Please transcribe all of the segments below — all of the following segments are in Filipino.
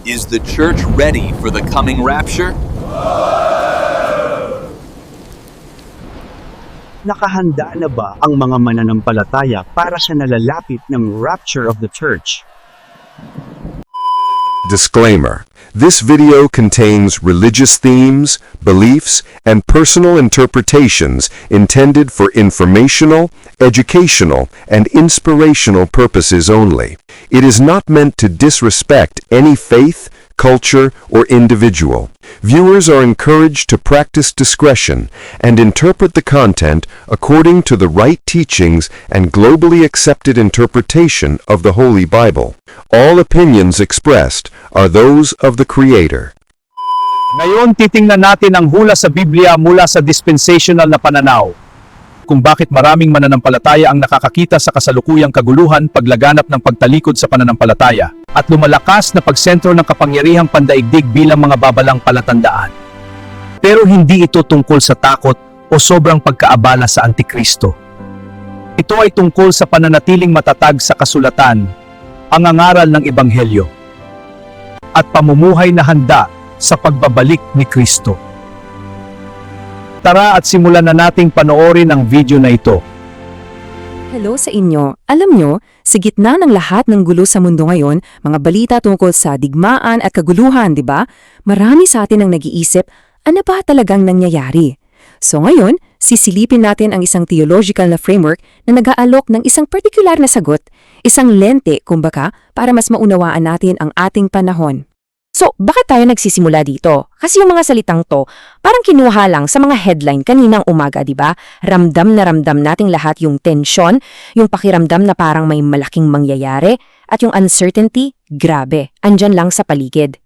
Is the church ready for the coming rapture? Nakahanda na ba ang mga mananampalataya para sa nalalapit ng rapture of the church? Disclaimer. This video contains religious themes, beliefs, and personal interpretations intended for informational, educational, and inspirational purposes only. It is not meant to disrespect any faith, culture, or individual. Viewers are encouraged to practice discretion and interpret the content according to the right teachings and globally accepted interpretation of the Holy Bible. All opinions expressed are those of the Creator. Ngayon, titingnan natin ang hula sa Biblia mula sa dispensational na pananaw. Kung bakit maraming mananampalataya ang nakakakita sa kasalukuyang kaguluhan paglaganap ng pagtalikod sa pananampalataya at lumalakas na pagsentro ng kapangyarihang pandaigdig bilang mga babalang palatandaan. Pero hindi ito tungkol sa takot o sobrang pagkaabala sa Antikristo. Ito ay tungkol sa pananatiling matatag sa kasulatan, ang angaral ng Ebanghelyo, at pamumuhay na handa sa pagbabalik ni Kristo. Tara at simulan na nating panoorin ang video na ito. Hello sa inyo. Alam nyo, sa gitna ng lahat ng gulo sa mundo ngayon, mga balita tungkol sa digmaan at kaguluhan, di ba? Marami sa atin ang nag-iisip, ano ba talagang nangyayari? So ngayon, sisilipin natin ang isang theological na framework na nag-aalok ng isang partikular na sagot, isang lente, kumbaga, para mas maunawaan natin ang ating panahon. So, bakit tayo nagsisimula dito? Kasi yung mga salitang to, parang kinuha lang sa mga headline kaninang umaga, di ba? Ramdam na ramdam nating lahat yung tension, yung pakiramdam na parang may malaking mangyayari, at yung uncertainty, grabe, andyan lang sa paligid.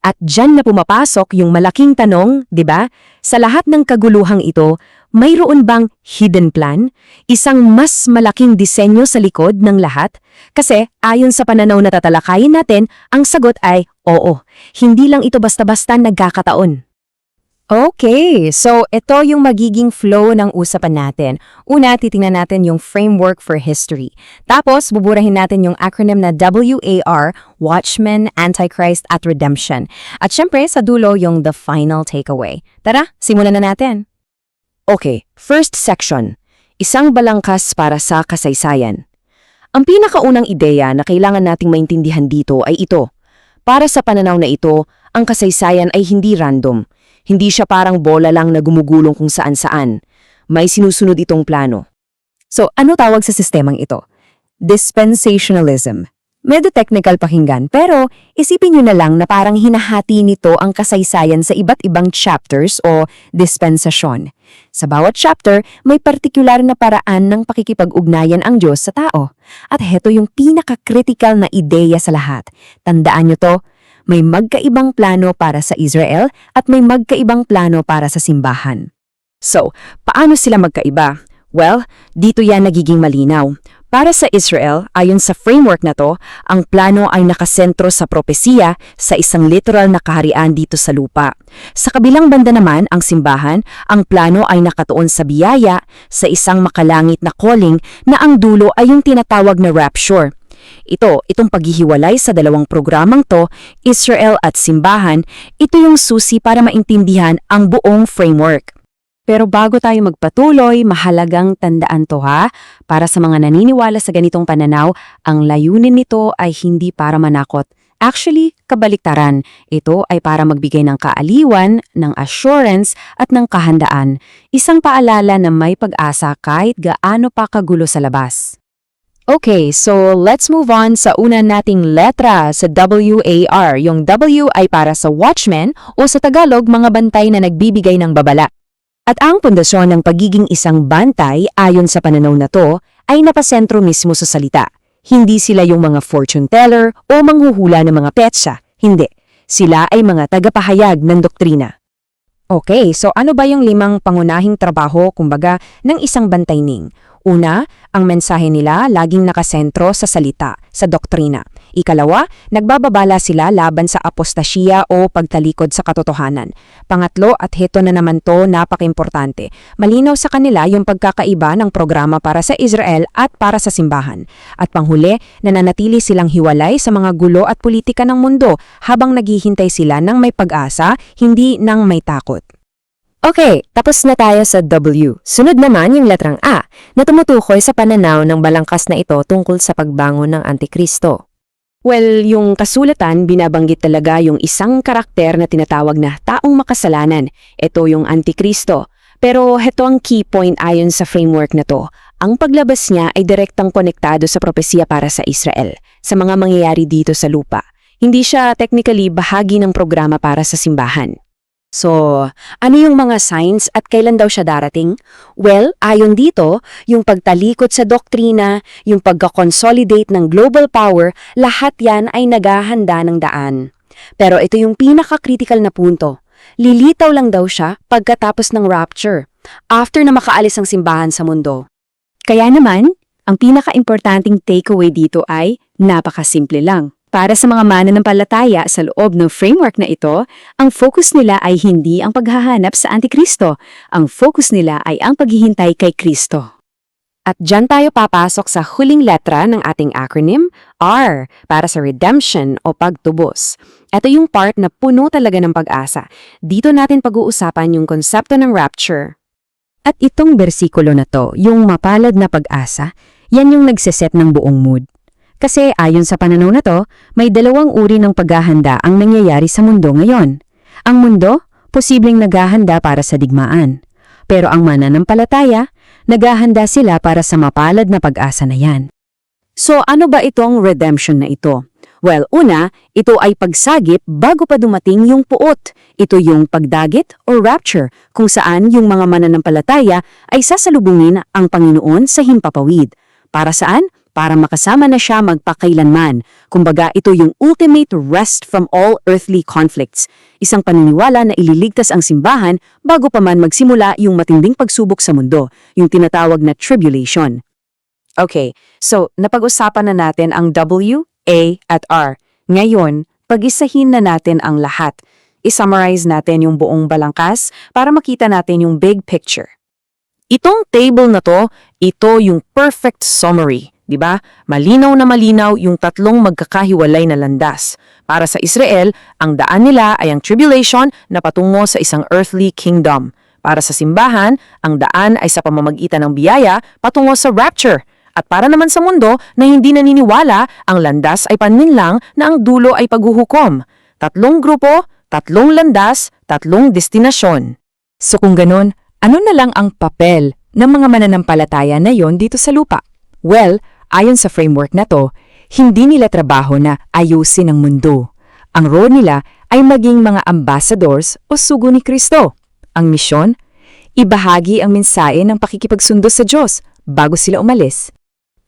At dyan na pumapasok yung malaking tanong, di ba? Sa lahat ng kaguluhang ito, mayroon bang hidden plan? Isang mas malaking disenyo sa likod ng lahat? Kasi ayon sa pananaw na tatalakayin natin, ang sagot ay oo. Hindi lang ito basta-basta nagkakataon. Okay, so ito yung magiging flow ng usapan natin. Una, titingnan natin yung framework for history. Tapos, buburahin natin yung acronym na WAR, Watchmen, Antichrist, at Redemption. At syempre, sa dulo, yung the final takeaway. Tara, simulan na natin. Okay, first section. Isang balangkas para sa kasaysayan. Ang pinakaunang ideya na kailangan nating maintindihan dito ay ito. Para sa pananaw na ito, ang kasaysayan ay hindi random. Hindi siya parang bola lang na gumugulong kung saan-saan. May sinusunod itong plano. So, ano tawag sa sistemang ito? Dispensationalism. Medyo technical pakinggan, pero isipin nyo na lang na parang hinahati nito ang kasaysayan sa iba't ibang chapters o dispensasyon. Sa bawat chapter, may partikular na paraan ng pakikipag-ugnayan ang Diyos sa tao. At heto yung pinaka-critical na ideya sa lahat. Tandaan nyo to, may magkaibang plano para sa Israel at may magkaibang plano para sa simbahan. So, paano sila magkaiba? Well, dito yan nagiging malinaw. Para sa Israel, ayon sa framework na to, ang plano ay nakasentro sa propesiya sa isang literal na kaharian dito sa lupa. Sa kabilang banda naman, ang simbahan, ang plano ay nakatuon sa biyaya, sa isang makalangit na calling na ang dulo ay yung tinatawag na rapture. Itong paghihiwalay sa dalawang programang to, Israel at simbahan, ito yung susi para maintindihan ang buong framework. Pero bago tayo magpatuloy, mahalagang tandaan to ha. Para sa mga naniniwala sa ganitong pananaw, ang layunin nito ay hindi para manakot. Actually, kabaliktaran. Ito ay para magbigay ng kaaliwan, ng assurance at ng kahandaan. Isang paalala na may pag-asa kahit gaano pa kagulo sa labas. Okay, so let's move on sa una nating letra sa WAR. Yung W ay para sa watchmen o sa Tagalog, mga bantay na nagbibigay ng babala. At ang pundasyon ng pagiging isang bantay ayon sa pananaw na to ay napasentro mismo sa salita. Hindi sila yung mga fortune teller o manghuhula ng mga petsa. Hindi. Sila ay mga tagapahayag ng doktrina. Okay, so ano ba yung 5 pangunahing trabaho, kumbaga, ng isang bantay ning? Una, ang mensahe nila laging nakasentro sa salita, sa doktrina. Ikalawa, nagbababala sila laban sa apostasya o pagtalikod sa katotohanan. Pangatlo, at heto na naman to, napaka-importante, malinaw sa kanila yung pagkakaiba ng programa para sa Israel at para sa simbahan. At panghuli, nananatili silang hiwalay sa mga gulo at politika ng mundo habang naghihintay sila ng may pag-asa, hindi ng may takot. Okay, tapos na tayo sa W. Sunod naman yung letrang A, na tumutukoy sa pananaw ng balangkas na ito tungkol sa pagbangon ng Antikristo. Well, yung kasulatan binabanggit talaga yung isang karakter na tinatawag na taong makasalanan. Ito yung Antikristo. Pero heto ang key point ayon sa framework na to. Ang paglabas niya ay direktang konektado sa propesya para sa Israel, sa mga mangyayari dito sa lupa. Hindi siya technically bahagi ng programa para sa simbahan. So, ano yung mga signs at kailan daw siya darating? Well, ayon dito, yung pagtalikod sa doktrina, yung pagka-consolidate ng global power, lahat yan ay naghahanda ng daan. Pero ito yung pinaka-critical na punto. Lilitaw lang daw siya pagkatapos ng rapture, after na makaalis ang simbahan sa mundo. Kaya naman, ang pinaka-importanting takeaway dito ay napakasimple lang. Para sa mga mananampalataya sa loob ng framework na ito, ang focus nila ay hindi ang paghahanap sa Antikristo. Ang focus nila ay ang paghihintay kay Kristo. At dyan tayo papasok sa huling letra ng ating acronym, R, para sa redemption o pagtubos. Ito yung part na puno talaga ng pag-asa. Dito natin pag-uusapan yung konsepto ng rapture. At itong bersikulo na to, yung mapalad na pag-asa, yan yung nagseset ng buong mood. Kasi ayon sa pananaw na to, may dalawang uri ng paghahanda ang nangyayari sa mundo ngayon. Ang mundo, posibleng naghahanda para sa digmaan. Pero ang mananampalataya, naghahanda sila para sa mapalad na pag-asa na yan. So ano ba itong redemption na ito? Well, una, ito ay pagsagip bago pa dumating yung puot. Ito yung pagdagit o rapture, kung saan yung mga mananampalataya ay sasalubungin ang Panginoon sa himpapawid. Para saan? Para makasama na siya magpakailanman. Kumbaga, ito yung ultimate rest from all earthly conflicts. Isang paniniwala na ililigtas ang simbahan bago pa man magsimula yung matinding pagsubok sa mundo, yung tinatawag na tribulation. Okay, so napag-usapan na natin ang W, A, at R. Ngayon, pag-isahin na natin ang lahat. I-summarize natin yung buong balangkas para makita natin yung big picture. Itong table na to, ito yung perfect summary. Diba? Malinaw na malinaw yung tatlong magkakahiwalay na landas. Para sa Israel, ang daan nila ay ang tribulation na patungo sa isang earthly kingdom. Para sa simbahan, ang daan ay sa pamamagitan ng biyaya patungo sa rapture. At para naman sa mundo na hindi naniniwala, ang landas ay panlinlang na ang dulo ay paghuhukom. Tatlong grupo, tatlong landas, tatlong destinasyon. So kung ganun, ano na lang ang papel ng mga mananampalataya na yon dito sa lupa? Well, ayon sa framework na to, hindi nila trabaho na ayusin ang mundo. Ang role nila ay maging mga ambassadors o sugo ni Kristo. Ang misyon, ibahagi ang mensahe ng pakikipagsundo sa Diyos bago sila umalis.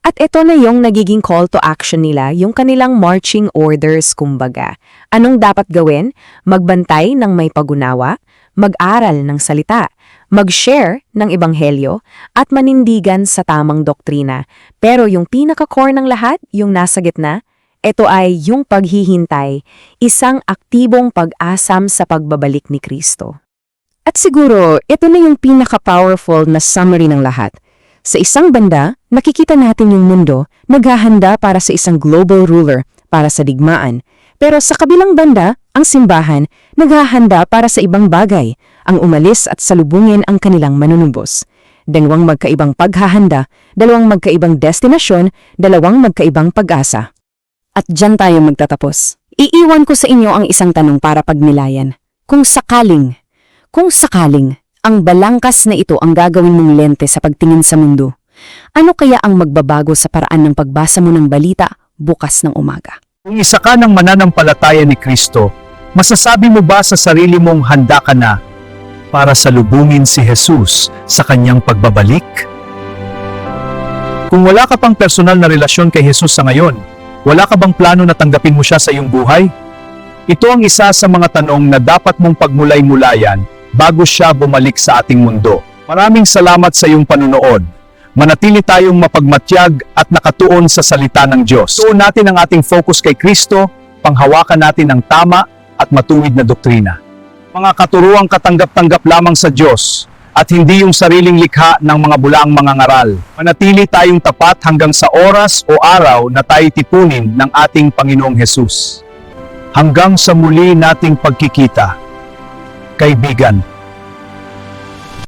At ito na yung nagiging call to action nila, yung kanilang marching orders kumbaga. Anong dapat gawin? Magbantay ng may pagunawa, mag-aral ng salita, mag-share ng ebanghelyo, at manindigan sa tamang doktrina. Pero yung pinaka-core ng lahat, yung nasa gitna, ito ay yung paghihintay, isang aktibong pag-asam sa pagbabalik ni Kristo. At siguro, ito na yung pinaka-powerful na summary ng lahat. Sa isang banda, nakikita natin yung mundo naghahanda para sa isang global ruler, para sa digmaan. Pero sa kabilang banda, ang simbahan naghahanda para sa ibang bagay, ang umalis at salubungin ang kanilang manunubos. Dalawang magkaibang paghahanda, dalawang magkaibang destinasyon, dalawang magkaibang pag-asa. At dyan tayo magtatapos. Iiwan ko sa inyo ang isang tanong para pagnilayan. Kung sakaling, ang balangkas na ito ang gagawin mong lente sa pagtingin sa mundo, ano kaya ang magbabago sa paraan ng pagbasa mo ng balita bukas ng umaga? Kung isa ka ng mananampalataya ni Kristo, masasabi mo ba sa sarili mong handa ka na para salubungin si Jesus sa kanyang pagbabalik? Kung wala ka pang personal na relasyon kay Jesus sa ngayon, wala ka bang plano na tanggapin mo siya sa iyong buhay? Ito ang isa sa mga tanong na dapat mong pagmulay-mulayan bago siya bumalik sa ating mundo. Maraming salamat sa iyong panunood. manatili tayong mapagmatyag at nakatuon sa salita ng Diyos. Tuon natin ang ating focus kay Kristo, panghawakan natin ang tama at matuwid na doktrina. Mga katuruang katanggap-tanggap lamang sa Diyos at hindi yung sariling likha ng mga bulaang mga ngaral. Manatili tayong tapat hanggang sa oras o araw na tayo tipunin ng ating Panginoong Hesus. Hanggang sa muli nating pagkikita, kaibigan.